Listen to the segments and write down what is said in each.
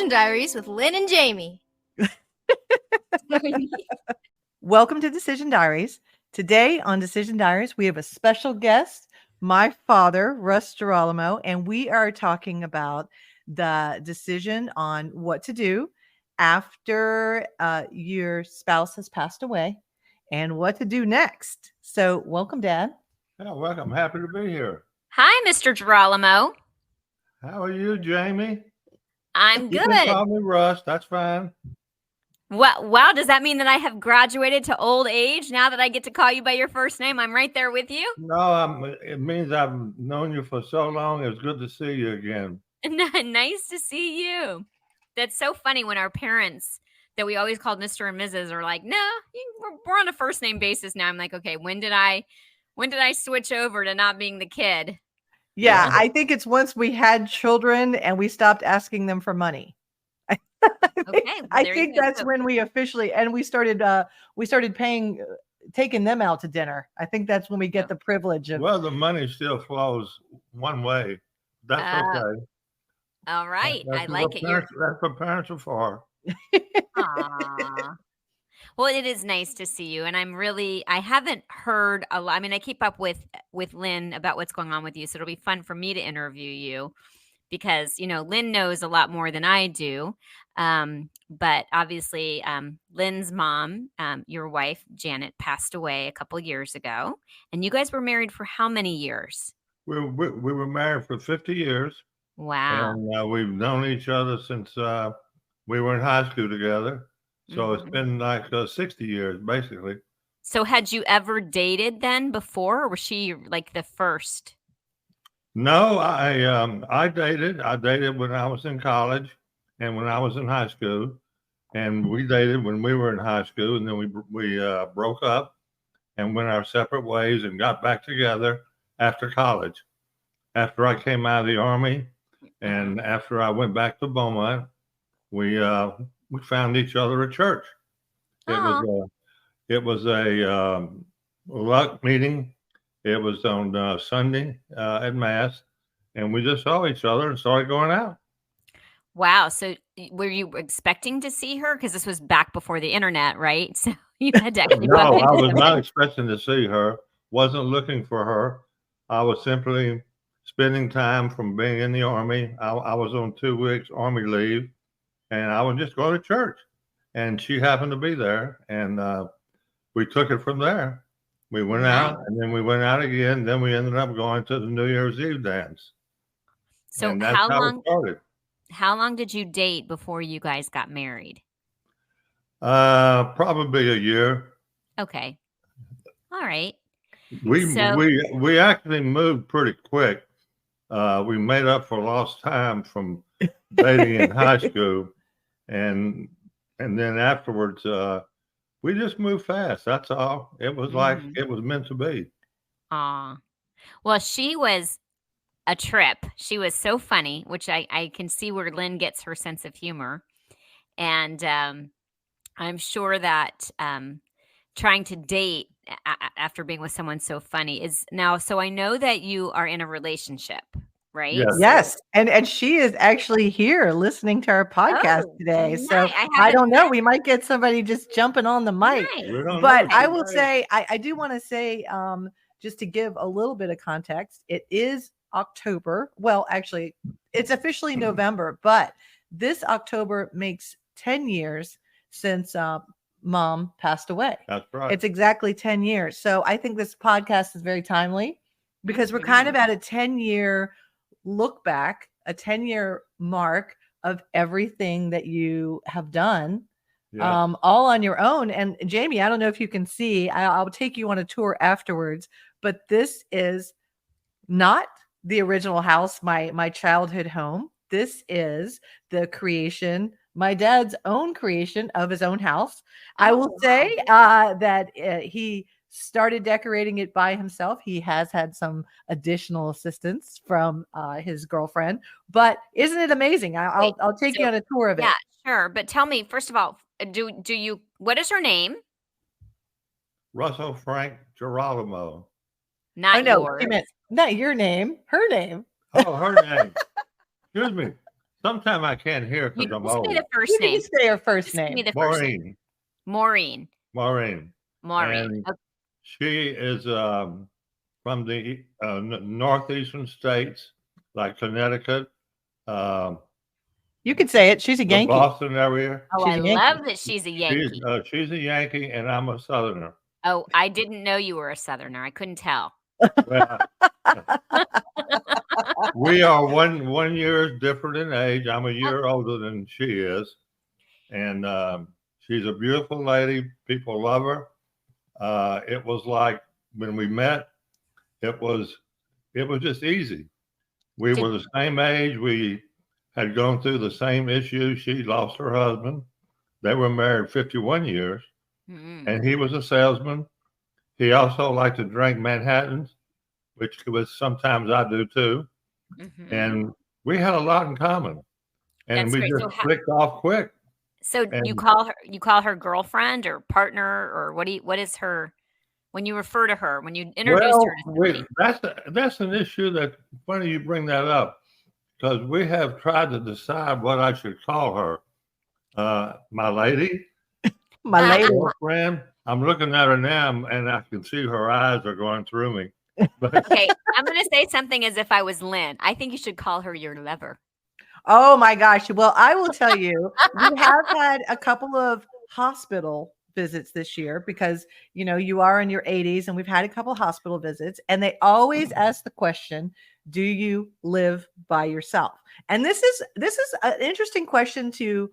Decision Diaries with Lynn and Jamie. Welcome to Decision Diaries. Today on Decision Diaries, we have a special guest, my father, Russ Girolamo, and we are talking about the decision on what to do after your spouse has passed away and what to do next. So, welcome, Dad. Yeah, welcome. Happy to be here. Hi, Mr. Girolamo. How are you, Jamie? I'm You good. can call me Russ. That's fine. Wow, does that mean that I have graduated to old age now that I get to call you by your first name? I'm right there with you. No, it means I've known you for so long. It's good to see you again. Nice to see you. That's so funny when our parents that we always called Mr. and Mrs. are like, no, we're on a first name basis now. I'm like, okay, when did I switch over to not being the kid? Yeah, I think it's once we had children and we stopped asking them for money. I think that's when we officially we started taking them out to dinner. I think that's when we get the privilege of. Well, the money still flows one way. That's okay. All right, I like it. That's what parents are for. Well, it is nice to see you, and I haven't heard a lot. I mean, I keep up with Lynn about what's going on with you, so it'll be fun for me to interview you because, Lynn knows a lot more than I do. But obviously, Lynn's mom, your wife, Janet, passed away a couple years ago, and you guys were married for how many years? We were married for 50 years. Wow. And we've known each other since we were in high school together. So It's been like 60 years, basically. So had you ever dated then before, or was she like the first? No, I dated. I dated when I was in college and when I was in high school. And we dated when we were in high school. And then we broke up and went our separate ways and got back together after college. After I came out of the Army and after I went back to Beaumont, we found each other at church. It was a luck meeting. It was on Sunday at Mass, and we just saw each other and started going out. Wow. So were you expecting to see her? Because this was back before the internet, right? So you had to actually No, I was not expecting to see her. Wasn't looking for her. I was simply spending time from being in the Army. I was on 2 weeks Army leave, and I was just going to church. And she happened to be there, and we took it from there. We went out, and then we went out again. Then we ended up going to the New Year's Eve dance. So and that's how it started. How long did you date before you guys got married? Probably a year. Okay. All right. We actually moved pretty quick. We made up for lost time from dating in high school, and then afterwards, we just moved fast. That's all. It was like it was meant to be. Well, she was a trip. She was so funny, which I can see where Lynn gets her sense of humor. And I'm sure that trying to date after being with someone so funny is now. So I know that you are in a relationship, right? Yes. And she is actually here listening to our podcast today. Nice. So I don't know. We might get somebody just jumping on the mic. Nice. But I will say, I do want to say, just to give a little bit of context, it is October. Well, actually, it's officially November, but this October makes 10 years since Mom passed away. That's right. It's exactly 10 years. So I think this podcast is very timely because we're kind of at a 10-year look back, a 10-year mark of everything that you have done, all on your own. And Jamie, I don't know if you can see, I'll take you on a tour afterwards, but this is not the original house, my childhood home. This is the creation, my dad's own creation of his own house. I will say that he started decorating it by himself. He has had some additional assistance from his girlfriend, but isn't it amazing? I'll take you on a tour of it. Yeah, sure. But tell me, first of all, what is her name? Russell Frank Girolamo. Not yours. Not your name, her name. Oh, her name. Excuse me. Sometimes I can't hear You because I'm just say old. the first You can name. just say her first Just give me name. the first name. Maureen. Maureen. Maureen. Maureen. And she is from the northeastern states, like Connecticut, um, You could say it. She's a the Yankee. Boston area. Oh, She's I a Yankee. love that she's a Yankee. She's a Yankee, and I'm a Southerner. Oh, I didn't know you were a Southerner. I couldn't tell. Well, we are one year different in age. I'm a year older than she is, and she's a beautiful lady. People love her. It was like when we met, it was just easy. We were the same age. We had gone through the same issues. She lost her husband. They were married 51 years, and he was a salesman. He also liked to drink Manhattans, which was sometimes I do too. And we had a lot in common, and That's we great. just clicked off quick. So you call her girlfriend or partner, or what is her, when you refer to her, when you introduce her to somebody? That's an issue that funny you bring that up, because we have tried to decide what I should call her. My lady, My lady. girlfriend. I'm looking at her now, and I can see her eyes are going through me. Okay, I'm going to say something as if I was Lynn. I think you should call her your lover. Oh my gosh. Well, I will tell you, we have had a couple of hospital visits this year because, you know, you are in your 80s and we've had a couple of hospital visits, and they always ask the question, do you live by yourself? And this is an interesting question to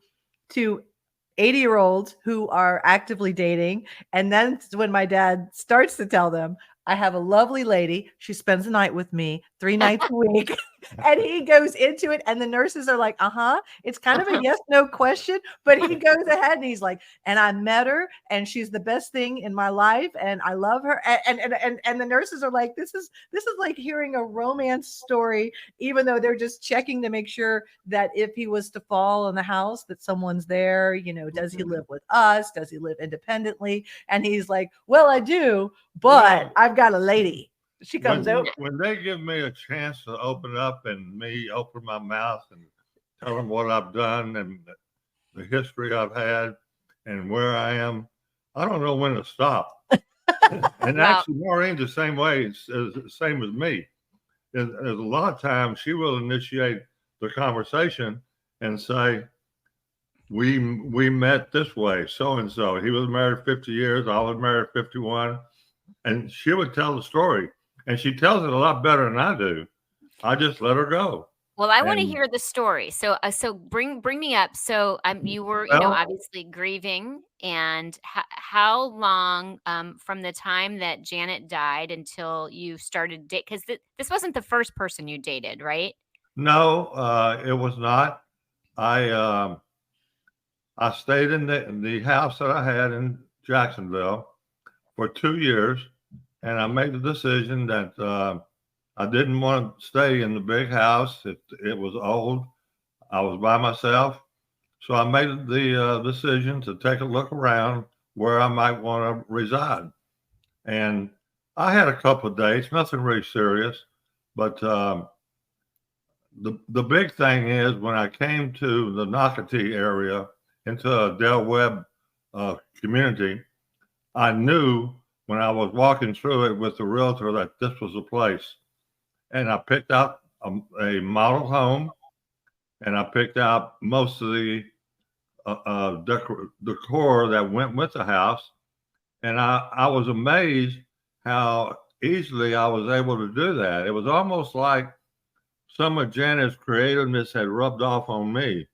80-year-olds who are actively dating. And then when my dad starts to tell them, I have a lovely lady. She spends the night with me 3 nights a week. And he goes into it. And the nurses are like, it's kind of a yes, no question. But he goes ahead and he's like, and I met her and she's the best thing in my life. And I love her. And the nurses are like, this is like hearing a romance story, even though they're just checking to make sure that if he was to fall in the house, that someone's there. You know, does he live with us? Does he live independently? And he's like, well, I do, but I've got a lady. She comes over. When they give me a chance to open up and me open my mouth and tell them what I've done and the history I've had and where I am, I don't know when to stop. And actually, Maureen's the same way, same as me. There's a lot of times she will initiate the conversation and say, we met this way, so and so. He was married 50 years, I was married 51. And she would tell the story, and she tells it a lot better than I do. I just let her go. Well, I want to hear the story. So, bring me up. So, you were, obviously grieving, and how long from the time that Janet died until you started date? Because this wasn't the first person you dated, right? No, it was not. I stayed in the house that I had in Jacksonville for 2 years, and I made the decision that I didn't want to stay in the big house. It was old. I was by myself. So I made the decision to take a look around where I might want to reside. And I had a couple of dates, nothing really serious. But the big thing is when I came to the Nocatee area into a Del Webb community, I knew when I was walking through it with the realtor that this was the place. And I picked out a model home, and I picked out most of the decor that went with the house. And I was amazed how easily I was able to do that. It was almost like some of Janet's creativeness had rubbed off on me.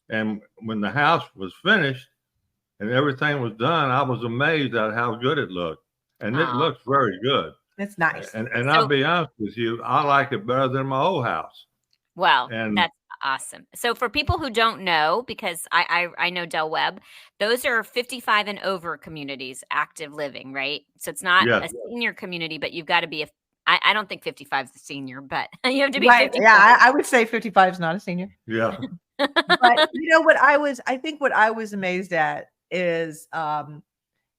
And when the house was finished and everything was done, I was amazed at how good it looked. And it looks very good. It's nice. And I'll be honest with you, I like it better than my old house. Well, that's awesome. So for people who don't know, because I know Del Webb, those are 55 and over communities, active living, right? So it's not a senior community, but you've got to be I don't think 55 is a senior, but you have to be 55. Yeah, I would say 55 is not a senior. Yeah. But you know what I think what I was amazed at is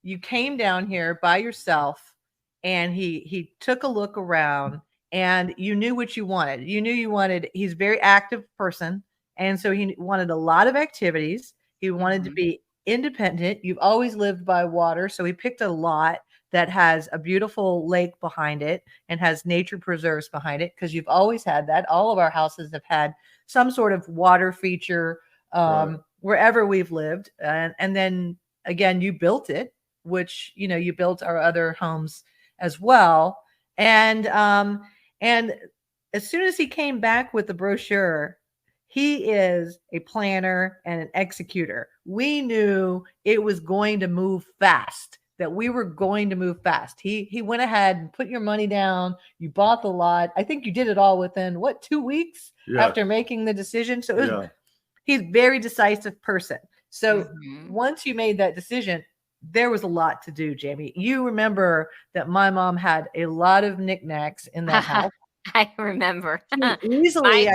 you came down here by yourself, and he took a look around, and you knew what you wanted. You knew you wanted, he's a very active person. And so he wanted a lot of activities. He wanted to be independent. You've always lived by water. So he picked a lot that has a beautiful lake behind it and has nature preserves behind it, because you've always had that. All of our houses have had some sort of water feature wherever we've lived. And then again, you built it, which, you built our other homes as well. And as soon as he came back with the brochure, he is a planner and an executor. We knew it was going to move fast, that we were going to move fast. He went ahead and put your money down. You bought the lot. I think you did it all within 2 weeks after making the decision. So he's a very decisive person. So once you made that decision, there was a lot to do, Jamie. You remember that my mom had a lot of knickknacks in that house. I remember. Easily,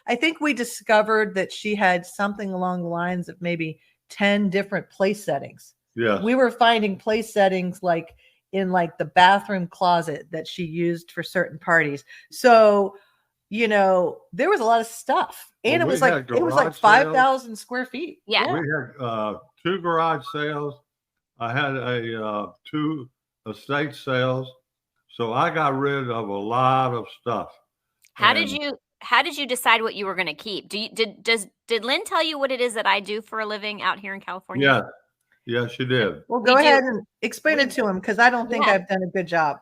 I think we discovered that she had something along the lines of maybe 10 different place settings. Yeah. We were finding place settings like in like the bathroom closet that she used for certain parties. So, there was a lot of stuff. And it was like 5,000 square feet. Yeah. We had 2 garage sales. I had 2 estate sales. So I got rid of a lot of stuff. How did you decide what you were going to keep? Did Lynn tell you what it is that I do for a living out here in California? Yeah. Yes, you did. Well, go ahead and explain it to him, because I don't think I've done a good job.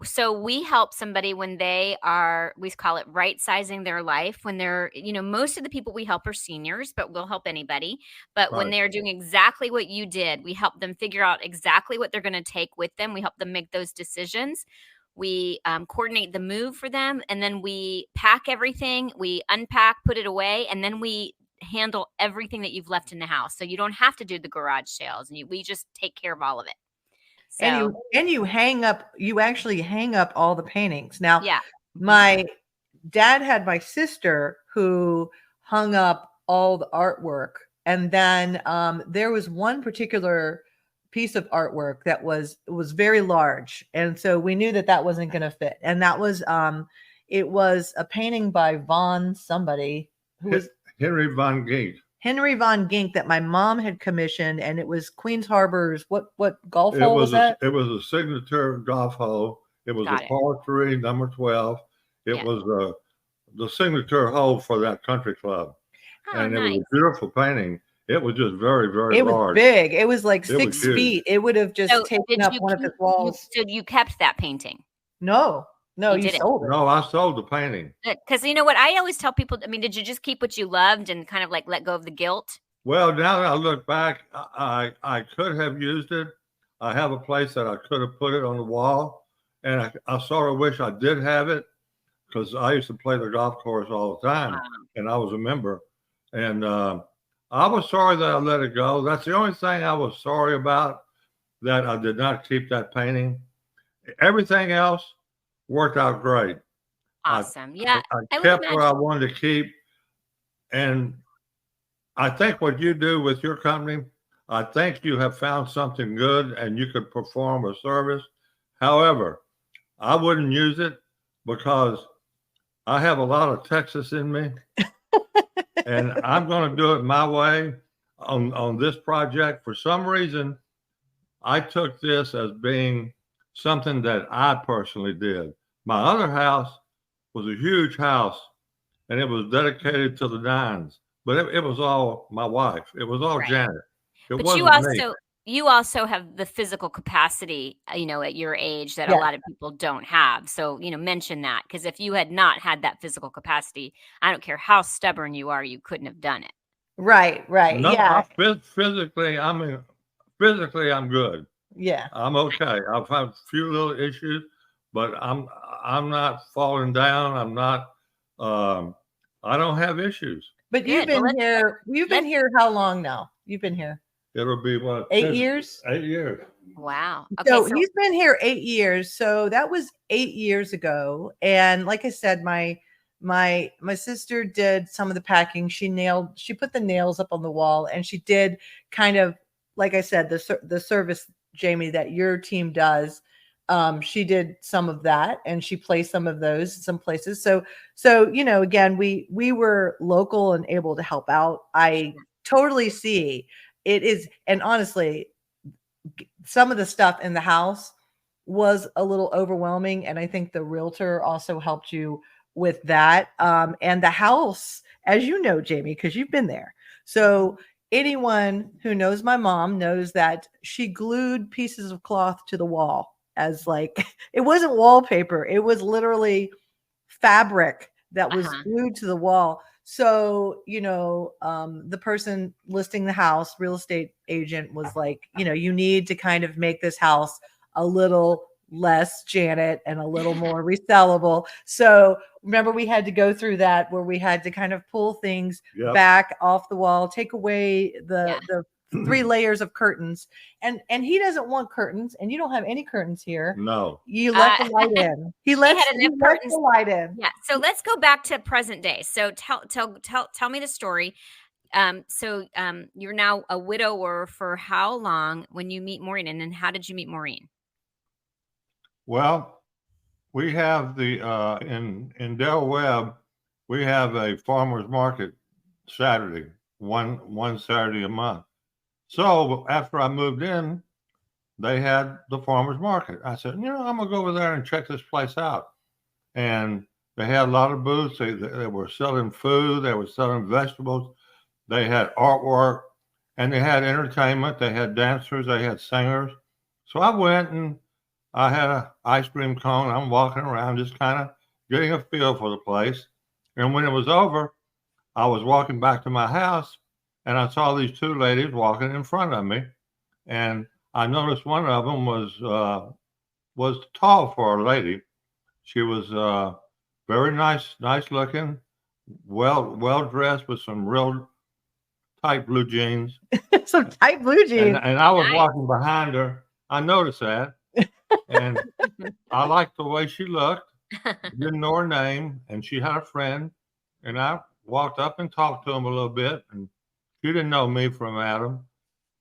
So we help somebody when they are, we call it right sizing their life, when they're, most of the people we help are seniors, but we'll help anybody. But when they're doing exactly what you did, we help them figure out exactly what they're going to take with them. We help them make those decisions. We coordinate the move for them, and then we pack everything, we unpack, put it away, and then we handle everything that you've left in the house. So you don't have to do the garage sales, and we just take care of all of it. So, and you actually hang up all the paintings. Now, my dad had my sister who hung up all the artwork. And then there was one particular piece of artwork that was very large. And so we knew that wasn't going to fit. And that was, it was a painting by somebody who was Henry von Gink. Henry von Gink, that my mom had commissioned, and it was Queens Harbor's what golf hole was that? It was a signature golf hole. It was a par 3, number 12. It was the signature hole for that country club. It was a beautiful painting. It was just very, very large. It was big. It was like 6 feet. It would have just taken up one of his walls. So you kept that painting? No, you sold it. No, I sold the painting. Because you know what? I always tell people, did you just keep what you loved and kind of like let go of the guilt? Well, now that I look back, I could have used it. I have a place that I could have put it on the wall. And I sort of wish I did have it, because I used to play the golf course all the time. And I was a member. And I was sorry that I let it go. That's the only thing I was sorry about, that I did not keep that painting. Everything else worked out great. Awesome. I kept what I wanted to keep. And I think what you do with your company, I think you have found something good and you could perform a service. However, I wouldn't use it because I have a lot of Texas in me. And I'm going to do it my way on this project. For some reason, I took this as being something that I personally did. My other house was a huge house, and it was dedicated to the Nines, but it was all my wife. It was all Janet. It wasn't me. You also have the physical capacity, at your age that a lot of people don't have. So, mention that, because if you had not had that physical capacity, I don't care how stubborn you are, you couldn't have done it. Right. No, Yeah. Physically, I'm good. Yeah. I'm okay. I've had a few little issues, but I'm not falling down. I'm not. I don't have issues. But you've been here. You've been here how long now? You've been here. It'll be what? 8 years? 8 years. Wow. Okay, so he's been here 8 years. So that was 8 years ago. And like I said, my sister did some of the packing. She put the nails up on the wall, and she did kind of, like I said, the service, Jamie, that your team does. she did some of that, and she placed some of those in some places. So again, we were local and able to help out. I totally see it is, and honestly, some of the stuff in the house was a little overwhelming, and I think the realtor also helped you with that. And the house, as you know, Jamie, because you've been there. So anyone who knows my mom knows that she glued pieces of cloth to the wall, as like it wasn't wallpaper, it was literally fabric that was glued to the wall. So, the person listing the house, real estate agent, was like, you need to kind of make this house a little less Janet and a little more resellable. So remember, we had to go through that where we had to kind of pull things back off the wall, take away the 3 layers of curtains, and he doesn't want curtains, and you don't have any curtains here. No, you let the light in. He lets the light in. Yeah. So let's go back to present day. So tell me the story. You're now a widower for how long when you meet Maureen, and then how did you meet Maureen? Well, we have in Del Webb, we have a farmer's market Saturday, one Saturday a month. So after I moved in, they had the farmer's market. I said, I'm going to go over there and check this place out. And they had a lot of booths. They were selling food. They were selling vegetables. They had artwork, and they had entertainment. They had dancers. They had singers. So I went and I had an ice cream cone. I'm walking around just kind of getting a feel for the place. And when it was over, I was walking back to my house, and I saw these 2 ladies walking in front of me. And I noticed one of them was tall for a lady. She was very nice looking, well dressed with some real tight blue jeans. Some tight blue jeans. And I was walking behind her. I noticed that. And I liked the way she looked. Didn't know her name. And she had a friend. And I walked up and talked to him a little bit. And she didn't know me from Adam.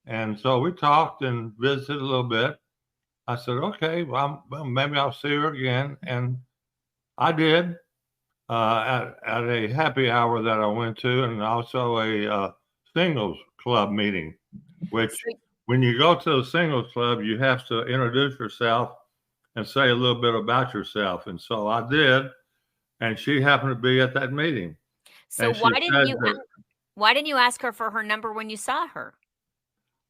And so we talked and visited a little bit. I said, okay, well, maybe I'll see her again. And I did at a happy hour that I went to, and also a singles club meeting, which when you go to a singles club, you have to introduce yourself and say a little bit about yourself. And so I did, and she happened to be at that meeting. So why didn't you ask her for her number when you saw her?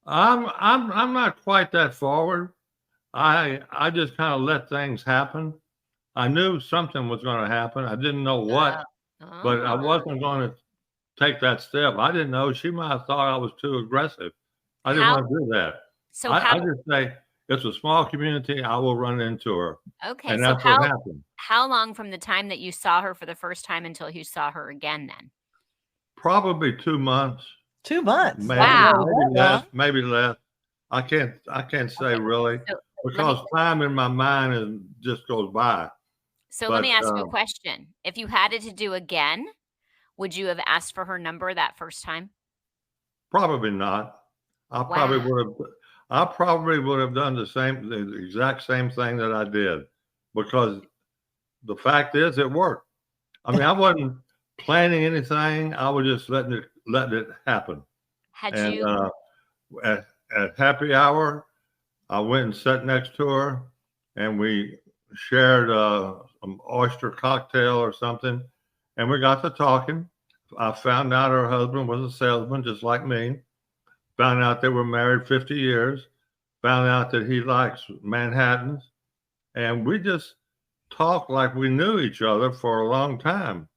I'm not quite that forward. I just kind of let things happen. I knew something was going to happen. I didn't know what, but I wasn't going to take that step. I didn't know. She might have thought I was too aggressive. I didn't want to do that. So I just say, it's a small community. I will run into her. Okay. And that's what happened. How long from the time that you saw her for the first time until you saw her again then? Probably 2 months. 2 months. Wow. Maybe less. I can't say really. Because time in my mind just goes by. So let me ask you a question. If you had it to do again, would you have asked for her number that first time? Probably not. I probably would have done the exact same thing that I did, because the fact is it worked. I mean, I wasn't planning anything. I was just letting it happen. At happy hour, I went and sat next to her, and we shared an oyster cocktail or something, and we got to talking. I found out her husband was a salesman, just like me. Found out they were married 50 years. Found out that he likes Manhattans. And we just talked like we knew each other for a long time.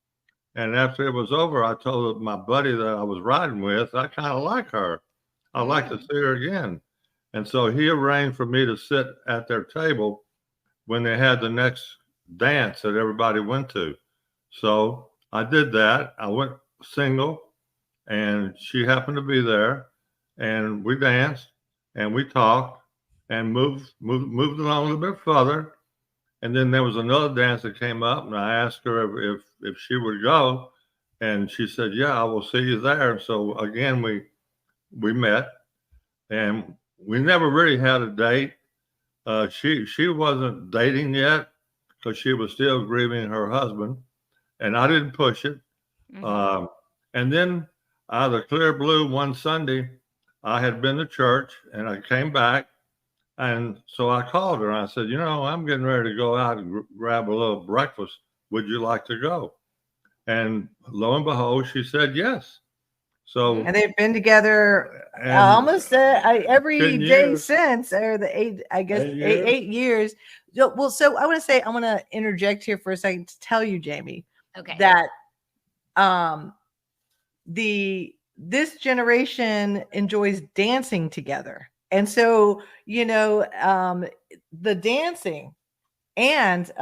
And after it was over, I told my buddy that I was riding with, I kind of like her. I'd like to see her again. And so he arranged for me to sit at their table when they had the next dance that everybody went to. So I did that. I went single, and she happened to be there, and we danced and we talked and moved along a little bit further. And then there was another dance that came up, and I asked her if she would go, and she said, yeah, I will see you there. So again, we met, and we never really had a date. She wasn't dating yet because she was still grieving her husband, and I didn't push it. And then out of the clear blue one Sunday, I had been to church and I came back. And so I called her and I said, I'm getting ready to go out and grab a little breakfast. Would you like to go? And lo and behold, she said yes. So and they've been together almost every day since, or the 8 years. Well, so I want to interject here for a second to tell you, Jamie, that this generation enjoys dancing together. And so, the dancing, and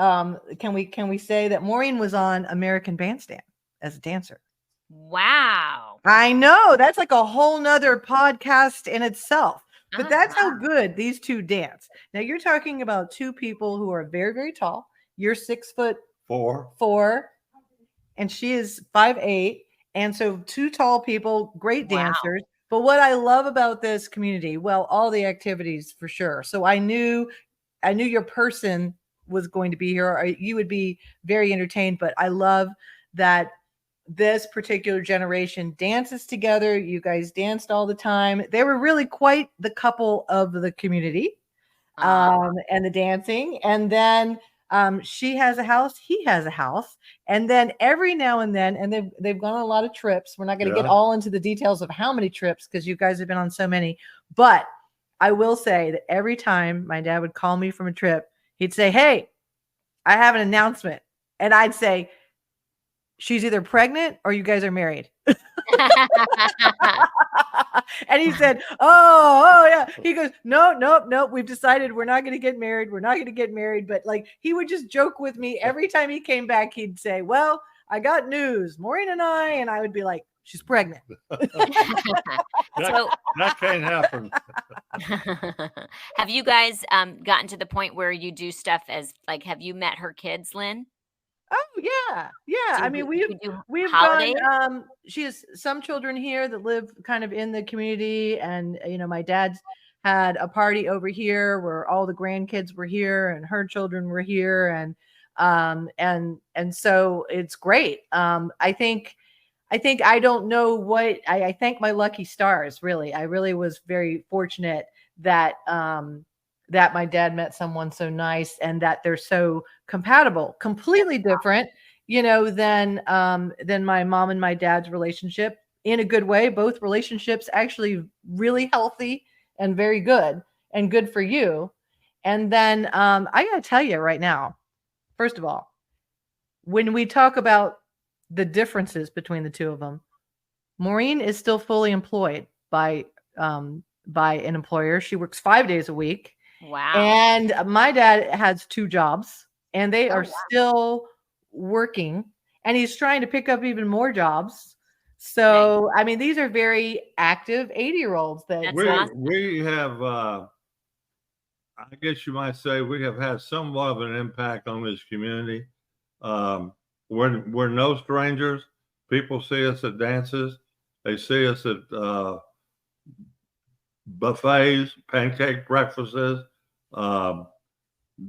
can we say that Maureen was on American Bandstand as a dancer? Wow. I know, that's like a whole nother podcast in itself, but that's how good these two dance. Now you're talking about two people who are very, very tall. You're 6'4", and she is 5'8". And so two tall people, great dancers. But what I love about this community, well, all the activities for sure. So I knew your person was going to be here, or you would be very entertained. But I love that this particular generation dances together. You guys danced all the time. They were really quite the couple of the community, and the dancing. And then she has a house, he has a house, and then every now and then, and they've gone on a lot of trips. We're not going to get all into the details of how many trips, because you guys have been on so many, but I will say that every time my dad would call me from a trip, he'd say, "Hey, I have an announcement," and I'd say, "She's either pregnant or you guys are married." And he said, oh yeah. He goes, no, we've decided we're not going to get married. We're not going to get married. But like, he would just joke with me every time he came back. He'd say, "Well, I got news, Maureen and I would be like, "She's pregnant." That can't happen. Have you guys gotten to the point where you do stuff as like, have you met her kids, Lynn? Oh yeah. I mean, we've holidays? done. She has some children here that live kind of in the community, and my dad's had a party over here where all the grandkids were here, and her children were here, and so it's great. I think I don't know what I thank my lucky stars. Really, I really was very fortunate that that my dad met someone so nice, and that they're so compatible, completely different, than my mom and my dad's relationship, in a good way. Both relationships actually really healthy and very good, and good for you. And then I got to tell you right now, first of all, when we talk about the differences between the two of them, Maureen is still fully employed by an employer. She works 5 days a week. Wow. And my dad has 2 jobs, and they are still working, and he's trying to pick up even more jobs. So, I mean, these are very active 80-year-olds that we have, I guess you might say, we have had somewhat of an impact on this community. We're no strangers. People see us at dances. They see us at buffets, pancake breakfasts,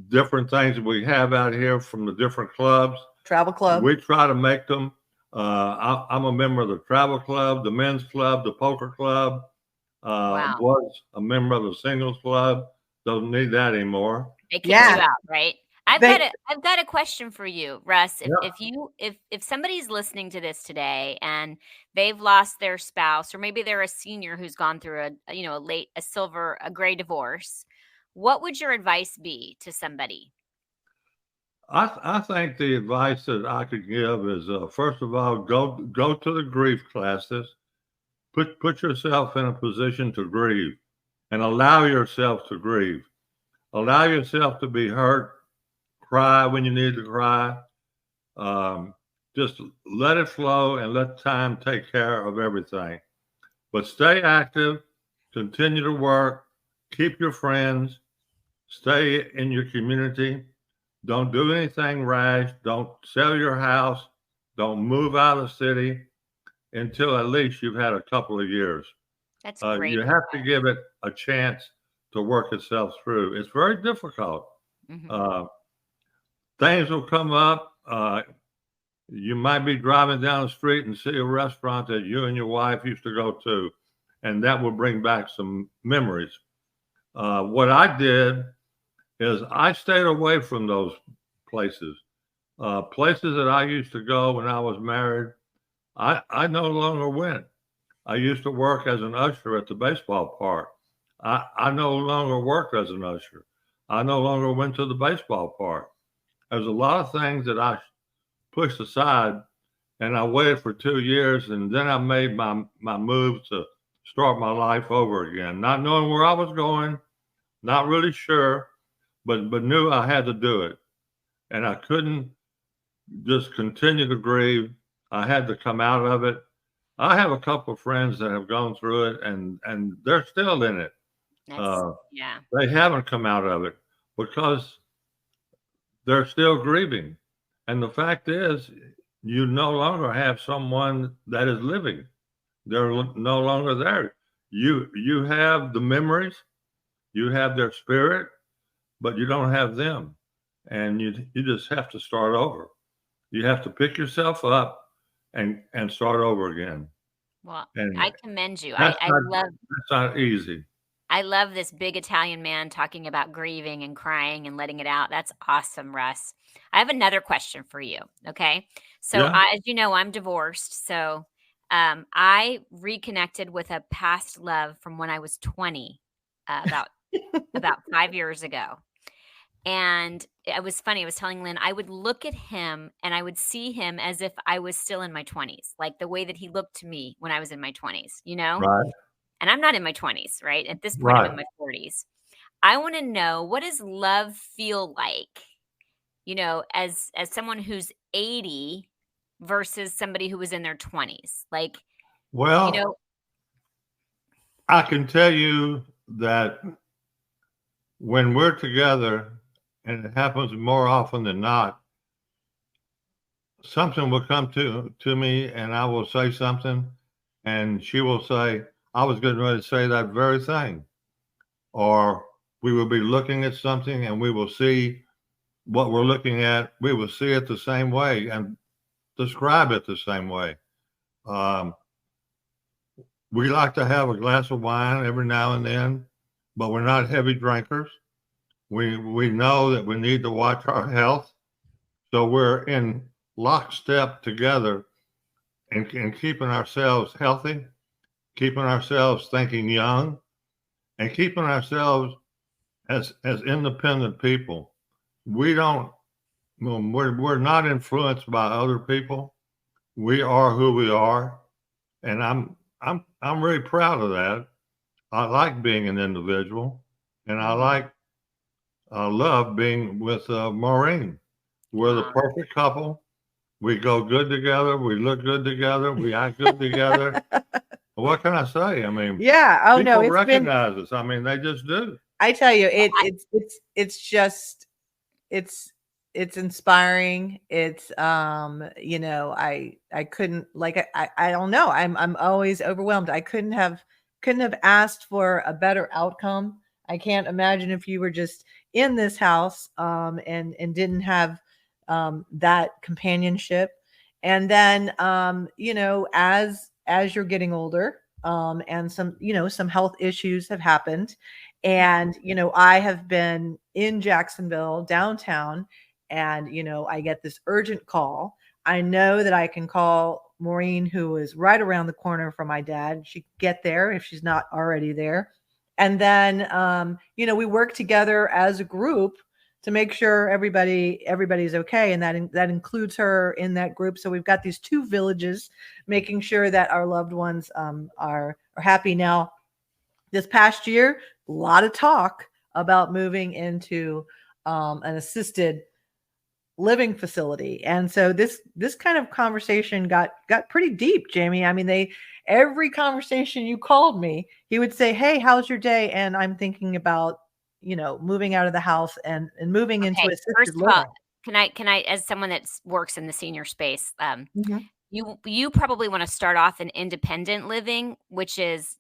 different things that we have out here from the different clubs. Travel club. We try to make them. I'm a member of the travel club, the men's club, the poker club. Was a member of the singles club. Don't need that anymore. They kicked you out, right? I've got a question for you, Russ. If somebody's listening to this today and they've lost their spouse, or maybe they're a senior who's gone through a gray divorce, what would your advice be to somebody? I think the advice that I could give is, first of all, go to the grief classes. Put yourself in a position to grieve, and allow yourself to grieve. Allow yourself to be hurt. Cry when you need to cry. Just let it flow and let time take care of everything. But stay active, continue to work, keep your friends, stay in your community. Don't do anything rash. Don't sell your house. Don't move out of the city until at least you've had a couple of years. That's great. You have to give it a chance to work itself through. It's very difficult. Mhm. Things will come up. You might be driving down the street and see a restaurant that you and your wife used to go to, and that will bring back some memories. What I did is I stayed away from those places. Places that I used to go when I was married, I no longer went. I used to work as an usher at the baseball park. I no longer worked as an usher. I no longer went to the baseball park. There's a lot of things that I pushed aside, and I waited for 2 years, and then I made my move to start my life over again, not knowing where I was going, not really sure, but knew I had to do it, and I couldn't just continue to grieve. I had to come out of it. I have a couple of friends that have gone through it, and they're still in it. That's yeah. They haven't come out of it because they're still grieving. And the fact is, you no longer have someone that is living. They're no longer there. You have the memories, you have their spirit, but you don't have them. And you just have to start over. You have to pick yourself up and start over again. Well, And I commend you. that's I not love that's not easy. I love this big Italian man talking about grieving and crying and letting it out. That's awesome, Russ. I have another question for you. Okay. So, Yeah. as you know, I'm divorced. So, I reconnected with a past love from when I was 20, about 5 years ago. And it was funny. I was telling Lynn, I would look at him and I would see him as if I was still in my 20s, like the way that he looked to me when I was in my 20s, you know? Right. And I'm not in my 20s, right? At this point, I'm Right. in my 40s. I want to know, what does love feel like, as someone who's 80 versus somebody who was in their 20s? Like, Well, I can tell you that when we're together, and it happens more often than not, something will come to me and I will say something, and she will say, I was getting ready to say that very thing. Or we will be looking at something and we will see what we're looking at. We will see it the same way and describe it the same way. We like to have a glass of wine every now and then, but we're not heavy drinkers. We know that we need to watch our health. So we're in lockstep together and keeping ourselves healthy, keeping ourselves thinking young, and keeping ourselves as independent people. We're not influenced by other people. We are who we are, and I'm really proud of that. I like being an individual, and I love being with Maureen. We're the perfect couple. We go good together. We look good together. We act good together. What can I say? I mean, yeah. Oh no, people it's been. recognize us. I mean, they just do. I tell you, it's just it's inspiring. It's I couldn't, like, I don't know. I'm always overwhelmed. I couldn't have asked for a better outcome. I can't imagine if you were just in this house and didn't have that companionship. And then as you're getting older, and some health issues have happened, and I have been in Jacksonville downtown, and I get this urgent call. I know that I can call Maureen, who is right around the corner from my dad. She can get there if she's not already there. And then we work together as a group to make sure everybody's okay, and that includes her in that group. So we've got these two villages, making sure that our loved ones are happy. Now, this past year, a lot of talk about moving into an assisted living facility, and so this kind of conversation got pretty deep, Jamie. I mean, every conversation you called me, he would say, "Hey, how's your day?" And I'm thinking about moving out of the house and moving into okay, assisted first of all, living. can I, as someone that works in the senior space, Mhm. you probably want to start off in independent living, which is,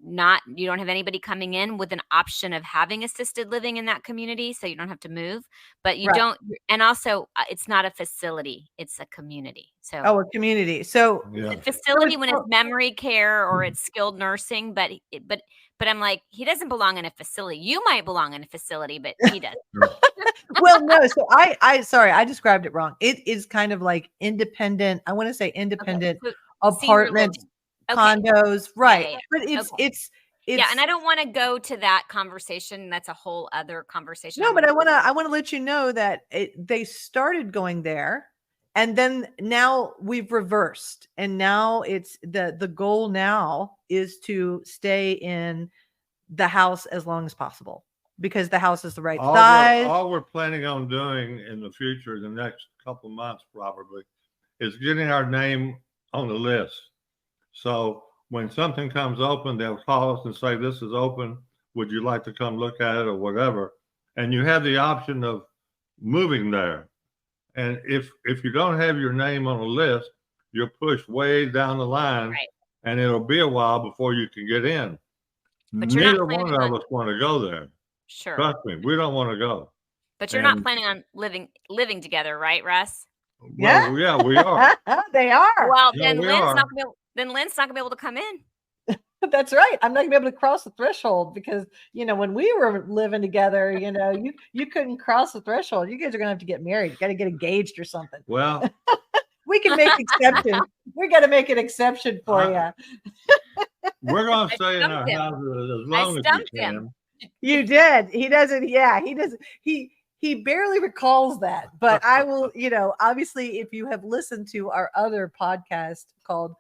not, you don't have anybody coming in, with an option of having assisted living in that community, so you don't have to move. But you Right. don't, and also it's not a facility, it's a community. So Oh, a community. So Yeah. the facility it's when it's memory care or it's skilled nursing, but I'm like, he doesn't belong in a facility. You might belong in a facility, but he doesn't. well, no. So sorry, I described it wrong. It is kind of like independent. I want to say independent So senior apartments, living. Okay. condos, right? yeah. But it's Okay. it's Yeah, and I don't want to go to that conversation. That's a whole other conversation. no, but I want to let you know that they started going there, and then now we've reversed, and now it's the goal now is to stay in the house as long as possible because the house is the right size. All we're planning on doing in the future, the next couple of months probably, is getting our name on the list. So when something comes open, they'll call us and say, this is open. Would you like to come look at it or whatever? And you have the option of moving there. And if you don't have your name on a list, you're pushed way down the line, Right. and it'll be a while before you can get in. But you're not Neither planning one of on- us want to go there. Sure. Trust me, we don't want to go. But you're not planning on living together, right, Russ? Well, yeah, we are. They are. Well, Yeah, then we Lynn's are. not gonna be able to come in. That's right. I'm not gonna be able to cross the threshold because when we were living together, you couldn't cross the threshold. You guys are gonna have to get married. You got to get engaged or something. Well, We can make exceptions. We got to make an exception for you. we're going to I stay in our stumped him. houses as long as stumped we him. can. You did. He doesn't. Yeah, he doesn't. He barely recalls that. But I will. Obviously, if you have listened to our other podcast called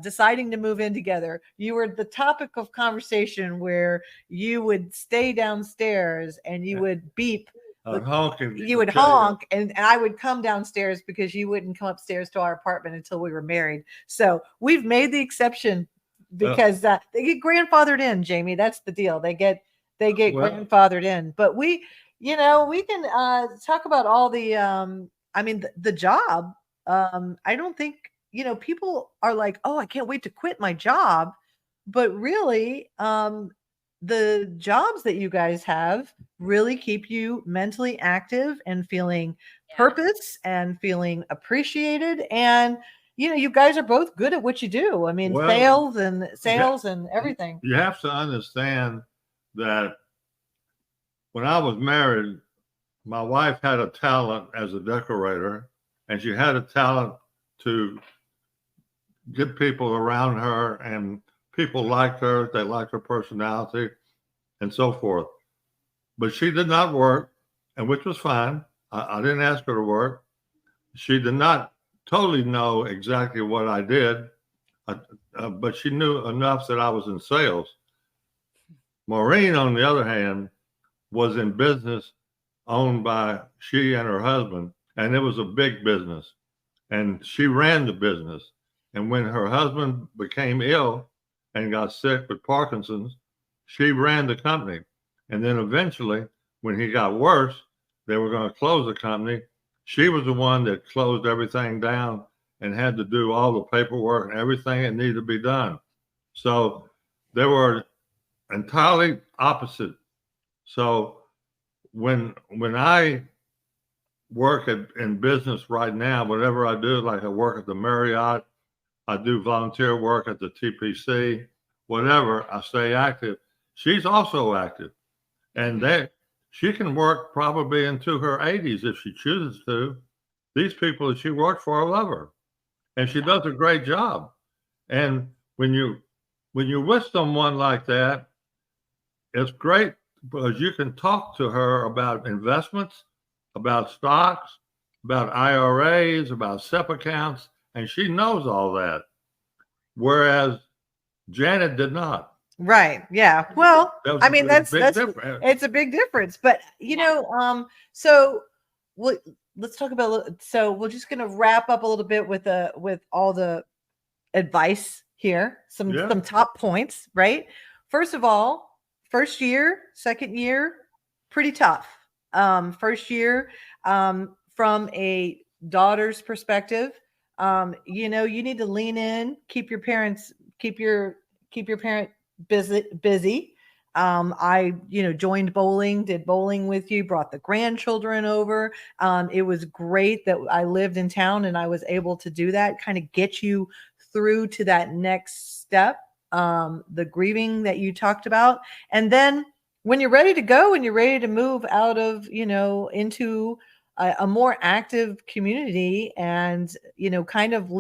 deciding to move in together, you were the topic of conversation where you would stay downstairs and you would beep. You would honk and I would come downstairs because you wouldn't come upstairs to our apartment until we were married. So we've made the exception because they get grandfathered in, Jamie. That's the deal. They get grandfathered in. But we can talk about all the the job. I don't think people are like, oh, I can't wait to quit my job. But really, the jobs that you guys have really keep you mentally active and feeling purpose and feeling appreciated. And, you guys are both good at what you do. I mean, sales and everything. You have to understand that when I was married, my wife had a talent as a decorator, and she had a talent to get people around her, and people liked her. They liked her personality and so forth. But she did not work, and which was fine. I didn't ask her to work. She did not totally know exactly what I did, but she knew enough that I was in sales. Maureen, on the other hand, was in business owned by she and her husband, and it was a big business. And she ran the business. And when her husband became ill and got sick with Parkinson's, she ran the company. And then eventually, when he got worse, they were going to close the company. She was the one that closed everything down and had to do all the paperwork and everything that needed to be done. So they were entirely opposite. So when I work in business right now, whatever I do, like I work at the Marriott, I do volunteer work at the TPC, whatever, I stay active. She's also active. And she can work probably into her 80s if she chooses to. These people that she worked for love her. And she does a great job. And when you're with someone like that, it's great because you can talk to her about investments, about stocks, about IRAs, about SEP accounts, and she knows all that. Whereas Janet did not. Right. Yeah. Well, I mean, it's a big difference. But so let's talk about. So we're just going to wrap up a little bit with all the advice here. Some top points. Right. First of all, first year, second year, pretty tough. First year, from a daughter's perspective, You need to lean in, keep your parent busy. I, joined bowling, did bowling with you, brought the grandchildren over. It was great that I lived in town and I was able to do that, kind of get you through to that next step, the grieving that you talked about. And then when you're ready to go and you're ready to move out of, into a more active community and, kind of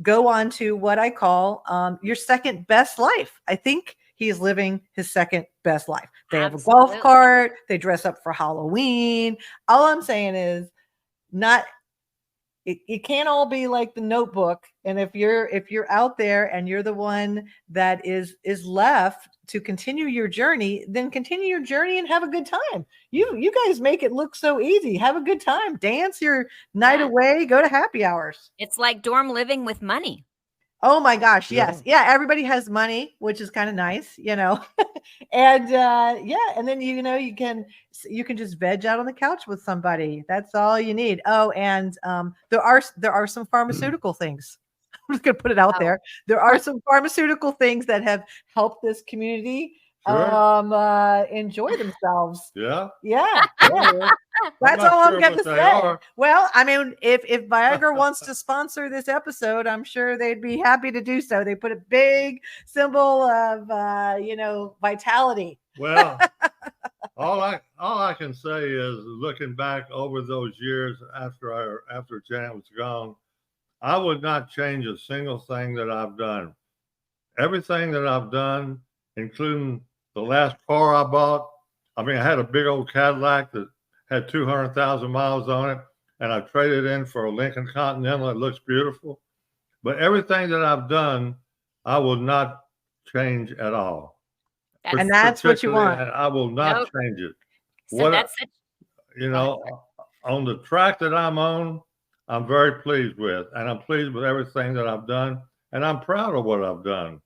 go on to what I call your second best life. I think he's living his second best life. They have a golf Absolutely. cart. They dress up for Halloween. All I'm saying is it can't all be like the Notebook. And if you're out there and you're the one that is left to continue your journey, then continue your journey and have a good time. You guys make it look so easy. Have a good time. Dance your night away. Go to happy hours. It's like dorm living with money. Oh my gosh, yes. Yeah, everybody has money, which is kind of nice, And and then you can just veg out on the couch with somebody. That's all you need. Oh, and there are some pharmaceutical things. I'm just gonna put it out there. There are some pharmaceutical things that have helped this community enjoy themselves. Yeah. Yeah. That's all I'm going to say. Well, I mean, if Viagra wants to sponsor this episode, I'm sure they'd be happy to do so. They put a big symbol of, vitality. Well, all I can say is, looking back over those years after Janet was gone, I would not change a single thing that I've done. Everything that I've done, including the last car I bought. I mean, I had a big old Cadillac that had 200,000 miles on it, and I traded in for a Lincoln Continental. It looks beautiful. But everything that I've done, I will not change at all. And that's what you want. I will not change it. So On the track that I'm on, I'm very pleased with, and I'm pleased with everything that I've done, and I'm proud of what I've done.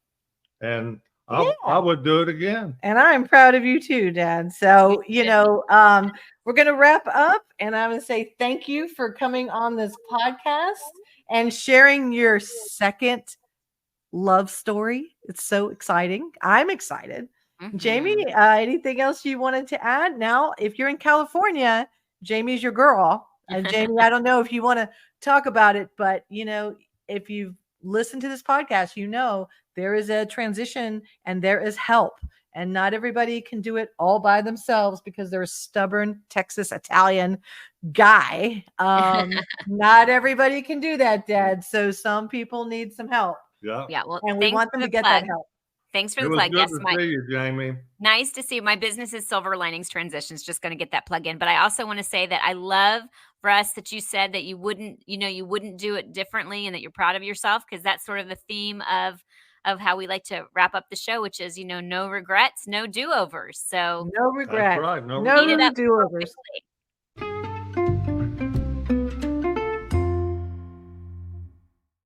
And I would do it again. And I'm proud of you too, Dad. So, we're going to wrap up, and I'm going to say thank you for coming on this podcast and sharing your second love story. It's so exciting. I'm excited. Mm-hmm. Jamie, anything else you wanted to add? Now, if you're in California, Jamie's your girl. And Jamie, I don't know if you want to talk about it, but if you've listened to this podcast, there is a transition and there is help, and not everybody can do it all by themselves because they're a stubborn Texas Italian guy. Not everybody can do that, Dad. So some people need some help. Yeah. Well, and we want them to get that help. Thanks for the plug. Yes, see you, Jamie. Nice to see you. My business is Silver Linings Transitions. Just going to get that plug in. But I also want to say that I love, Russ, that you said that you wouldn't do it differently and that you're proud of yourself, because that's sort of the theme of how we like to wrap up the show, which is, no regrets, no do-overs. So no regrets. That's right. No do-overs.